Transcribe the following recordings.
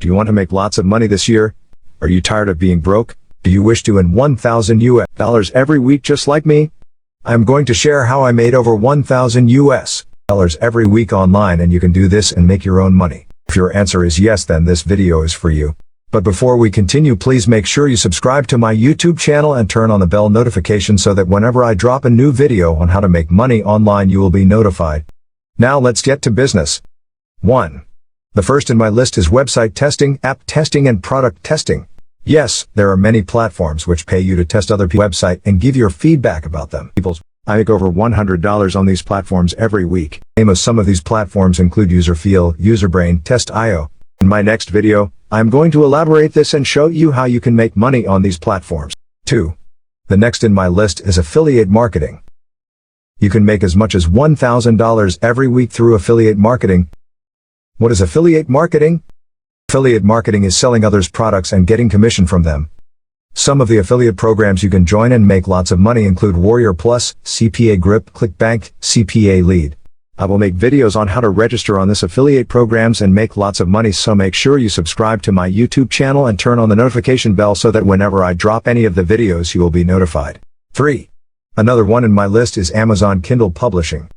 Do you want to make lots of money this year? Are you tired of being broke? Do you wish to earn $1,000 every week just like me? I am going to share how I made over $1,000 every week online, and you can do this and make your own money. If your answer is yes, then this video is for you. But before we continue, please make sure you subscribe to my YouTube channel and turn on the bell notification so that whenever I drop a new video on how to make money online, you will be notified. Now let's get to business. 1. The first in my list is website testing, app testing, and product testing. Yes, there are many platforms which pay you to test other people's website and give your feedback about them. I make over $100 on these platforms every week. Name of some of these platforms include Userfeel, Userbrain, Test.io. In my next video, I am going to elaborate this and show you how you can make money on these platforms. 2. The next in my list is affiliate marketing. You can make as much as $1,000 every week through affiliate marketing. What is affiliate marketing? Affiliate marketing is selling others' products and getting commission from them. Some of the affiliate programs you can join and make lots of money include Warrior Plus, CPA Grip, ClickBank, CPA Lead. I will make videos on how to register on this affiliate programs and make lots of money, so make sure you subscribe to my YouTube channel and turn on the notification bell so that whenever I drop any of the videos you will be notified. 3. Another one in my list is Amazon Kindle Publishing.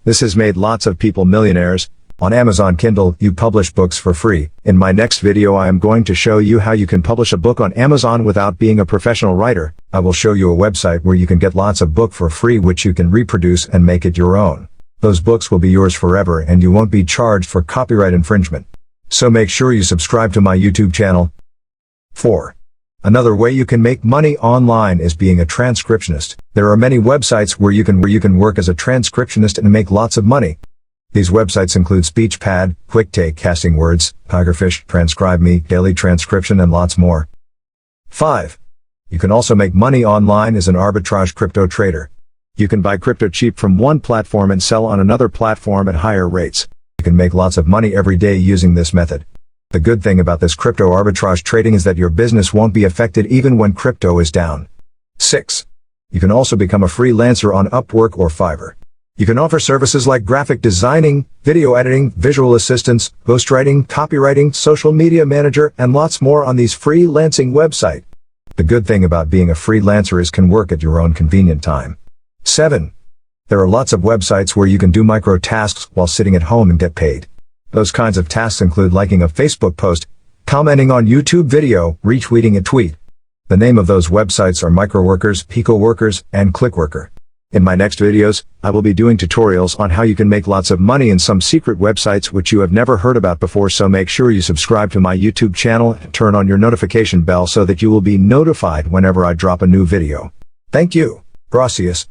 This has made lots of people millionaires. On Amazon Kindle, you publish books for free. In my next video I am going to show you how you can publish a book on Amazon without being a professional writer. I will show you a website where you can get lots of book for free which you can reproduce and make it your own. Those books will be yours forever and you won't be charged for copyright infringement. So make sure you subscribe to my YouTube channel. 4. Another way you can make money online is being a transcriptionist. There are many websites where you can work as a transcriptionist and make lots of money. These websites include SpeechPad, QuickTake, Casting Words, Tigerfish, TranscribeMe, Daily Transcription, and lots more. 5. You can also make money online as an arbitrage crypto trader. You can buy crypto cheap from one platform and sell on another platform at higher rates. You can make lots of money every day using this method. The good thing about this crypto arbitrage trading is that your business won't be affected even when crypto is down. 6. You can also become a freelancer on Upwork or Fiverr. You can offer services like graphic designing, video editing, visual assistance, ghostwriting, copywriting, social media manager, and lots more on these freelancing websites. The good thing about being a freelancer is can work at your own convenient time. 7. There are lots of websites where you can do micro tasks while sitting at home and get paid. Those kinds of tasks include liking a Facebook post, commenting on YouTube video, retweeting a tweet. The name of those websites are Microworkers, PicoWorkers, and ClickWorker. In my next videos, I will be doing tutorials on how you can make lots of money in some secret websites which you have never heard about before, so make sure you subscribe to my YouTube channel and turn on your notification bell so that you will be notified whenever I drop a new video. Thank you. Gracias.